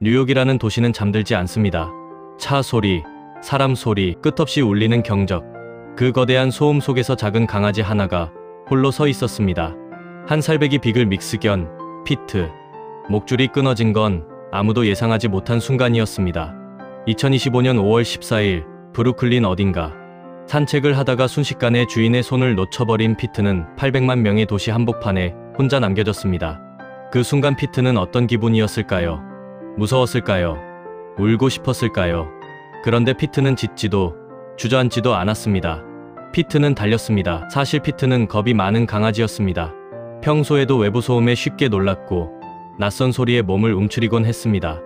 뉴욕이라는 도시는 잠들지 않습니다. 차 소리, 사람 소리, 끝없이 울리는 경적. 그 거대한 소음 속에서 작은 강아지 하나가 홀로 서 있었습니다. 한 살배기 비글 믹스견, 피트. 목줄이 끊어진 건 아무도 예상하지 못한 순간이었습니다. 2025년 5월 14일, 브루클린 어딘가. 산책을 하다가 순식간에 주인의 손을 놓쳐버린 피트는 800만 명의 도시 한복판에 혼자 남겨졌습니다. 그 순간 피트는 어떤 기분이었을까요? 무서웠을까요? 울고 싶었을까요? 그런데 피트는 짖지도 주저앉지도 않았습니다. 피트는 달렸습니다. 사실 피트는 겁이 많은 강아지였습니다. 평소에도 외부 소음에 쉽게 놀랐고 낯선 소리에 몸을 움츠리곤 했습니다.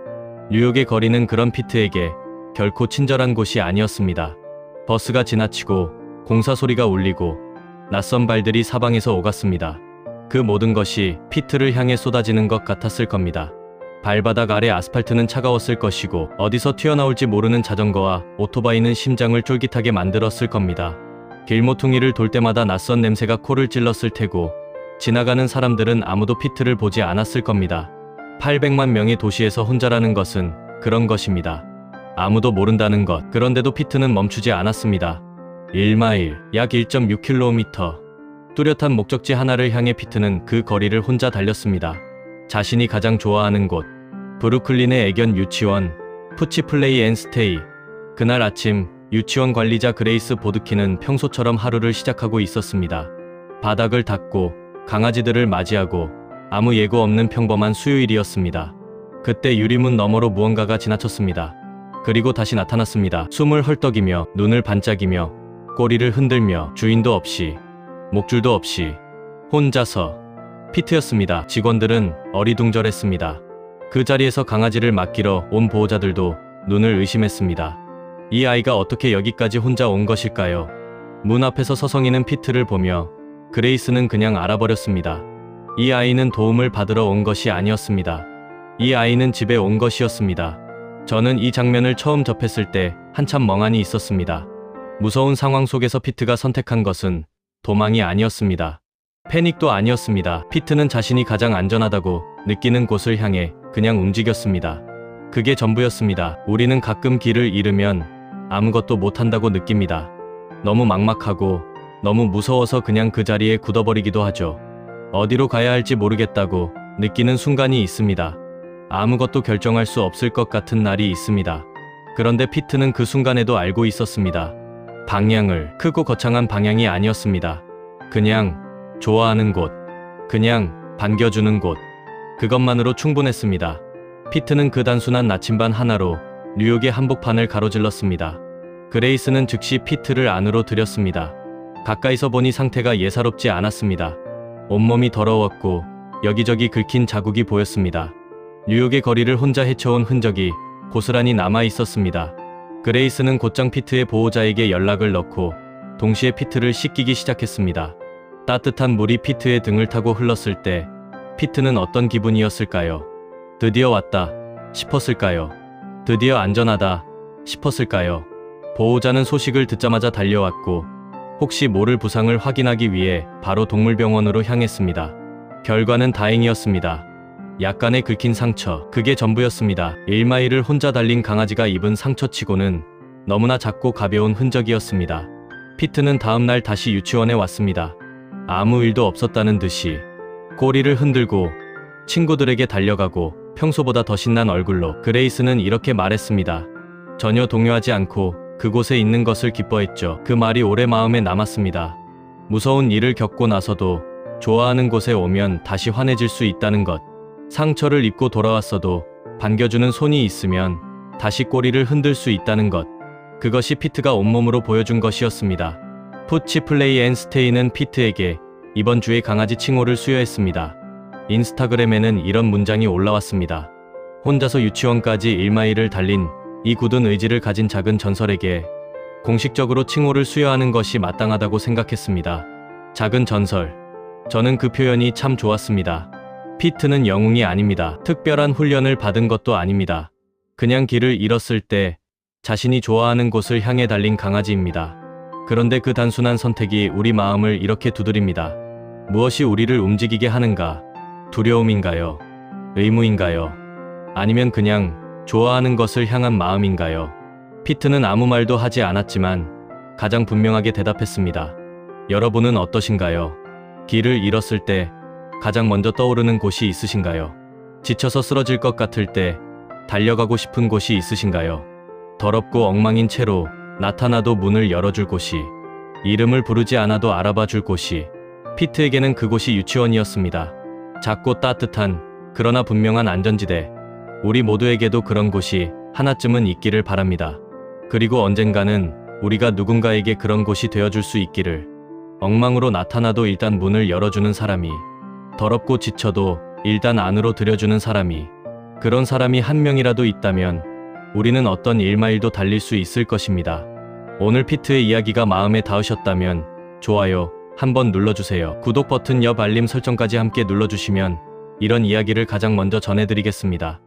뉴욕의 거리는 그런 피트에게 결코 친절한 곳이 아니었습니다. 버스가 지나치고 공사 소리가 울리고 낯선 발들이 사방에서 오갔습니다. 그 모든 것이 피트를 향해 쏟아지는 것 같았을 겁니다. 발바닥 아래 아스팔트는 차가웠을 것이고 어디서 튀어나올지 모르는 자전거와 오토바이는 심장을 쫄깃하게 만들었을 겁니다. 길모퉁이를 돌 때마다 낯선 냄새가 코를 찔렀을 테고 지나가는 사람들은 아무도 피트를 보지 않았을 겁니다. 800만 명의 도시에서 혼자라는 것은 그런 것입니다. 아무도 모른다는 것. 그런데도 피트는 멈추지 않았습니다. 1마일, 약 1.6km. 뚜렷한 목적지 하나를 향해 피트는 그 거리를 혼자 달렸습니다. 자신이 가장 좋아하는 곳, 브루클린의 애견 유치원, 푸치 플레이 앤 스테이. 그날 아침, 유치원 관리자 그레이스 보드키는 평소처럼 하루를 시작하고 있었습니다. 바닥을 닦고 강아지들을 맞이하고 아무 예고 없는 평범한 수요일이었습니다. 그때 유리문 너머로 무언가가 지나쳤습니다. 그리고 다시 나타났습니다. 숨을 헐떡이며 눈을 반짝이며 꼬리를 흔들며 주인도 없이 목줄도 없이 혼자서. 피트였습니다. 직원들은 어리둥절했습니다. 그 자리에서 강아지를 맡기러 온 보호자들도 눈을 의심했습니다. 이 아이가 어떻게 여기까지 혼자 온 것일까요? 문 앞에서 서성이는 피트를 보며 그레이스는 그냥 알아버렸습니다. 이 아이는 도움을 받으러 온 것이 아니었습니다. 이 아이는 집에 온 것이었습니다. 저는 이 장면을 처음 접했을 때 한참 멍하니 있었습니다. 무서운 상황 속에서 피트가 선택한 것은 도망이 아니었습니다. 패닉도 아니었습니다. 피트는 자신이 가장 안전하다고 느끼는 곳을 향해 그냥 움직였습니다. 그게 전부였습니다. 우리는 가끔 길을 잃으면 아무것도 못한다고 느낍니다. 너무 막막하고 너무 무서워서 그냥 그 자리에 굳어버리기도 하죠. 어디로 가야 할지 모르겠다고 느끼는 순간이 있습니다. 아무것도 결정할 수 없을 것 같은 날이 있습니다. 그런데 피트는 그 순간에도 알고 있었습니다. 방향을, 크고 거창한 방향이 아니었습니다. 그냥 좋아하는 곳, 그냥 반겨주는 곳. 그것만으로 충분했습니다. 피트는 그 단순한 나침반 하나로 뉴욕의 한복판을 가로질렀습니다. 그레이스는 즉시 피트를 안으로 들였습니다. 가까이서 보니 상태가 예사롭지 않았습니다. 온몸이 더러웠고 여기저기 긁힌 자국이 보였습니다. 뉴욕의 거리를 혼자 헤쳐온 흔적이 고스란히 남아 있었습니다. 그레이스는 곧장 피트의 보호자에게 연락을 넣고 동시에 피트를 씻기기 시작했습니다. 따뜻한 물이 피트의 등을 타고 흘렀을 때 피트는 어떤 기분이었을까요? 드디어 왔다 싶었을까요? 드디어 안전하다 싶었을까요? 보호자는 소식을 듣자마자 달려왔고 혹시 모를 부상을 확인하기 위해 바로 동물병원으로 향했습니다. 결과는 다행이었습니다. 약간의 긁힌 상처, 그게 전부였습니다. 1마일을 혼자 달린 강아지가 입은 상처치고는 너무나 작고 가벼운 흔적이었습니다. 피트는 다음날 다시 유치원에 왔습니다. 아무 일도 없었다는 듯이 꼬리를 흔들고 친구들에게 달려가고 평소보다 더 신난 얼굴로. 그레이스는 이렇게 말했습니다. 전혀 동요하지 않고 그곳에 있는 것을 기뻐했죠. 그 말이 오래 마음에 남았습니다. 무서운 일을 겪고 나서도 좋아하는 곳에 오면 다시 환해질 수 있다는 것. 상처를 입고 돌아왔어도 반겨주는 손이 있으면 다시 꼬리를 흔들 수 있다는 것. 그것이 피트가 온몸으로 보여준 것이었습니다. 푸치 플레이 앤 스테이는 피트에게 이번 주에 강아지 칭호를 수여했습니다. 인스타그램에는 이런 문장이 올라왔습니다. 혼자서 유치원까지 1마일을 달린 이 굳은 의지를 가진 작은 전설에게 공식적으로 칭호를 수여하는 것이 마땅하다고 생각했습니다. 작은 전설. 저는 그 표현이 참 좋았습니다. 피트는 영웅이 아닙니다. 특별한 훈련을 받은 것도 아닙니다. 그냥 길을 잃었을 때 자신이 좋아하는 곳을 향해 달린 강아지입니다. 그런데 그 단순한 선택이 우리 마음을 이렇게 두드립니다. 무엇이 우리를 움직이게 하는가? 두려움인가요? 의무인가요? 아니면 그냥 좋아하는 것을 향한 마음인가요? 피트는 아무 말도 하지 않았지만 가장 분명하게 대답했습니다. 여러분은 어떠신가요? 길을 잃었을 때 가장 먼저 떠오르는 곳이 있으신가요? 지쳐서 쓰러질 것 같을 때 달려가고 싶은 곳이 있으신가요? 더럽고 엉망인 채로 나타나도 문을 열어줄 곳이, 이름을 부르지 않아도 알아봐 줄 곳이, 피트에게는 그곳이 유치원이었습니다. 작고 따뜻한, 그러나 분명한 안전지대. 우리 모두에게도 그런 곳이 하나쯤은 있기를 바랍니다. 그리고 언젠가는 우리가 누군가에게 그런 곳이 되어줄 수 있기를. 엉망으로 나타나도 일단 문을 열어주는 사람이, 더럽고 지쳐도 일단 안으로 들여주는 사람이, 그런 사람이 한 명이라도 있다면 우리는 어떤 1마일도 달릴 수 있을 것입니다. 오늘 피트의 이야기가 마음에 닿으셨다면 좋아요 한번 눌러주세요. 구독 버튼 옆 알림 설정까지 함께 눌러주시면 이런 이야기를 가장 먼저 전해드리겠습니다.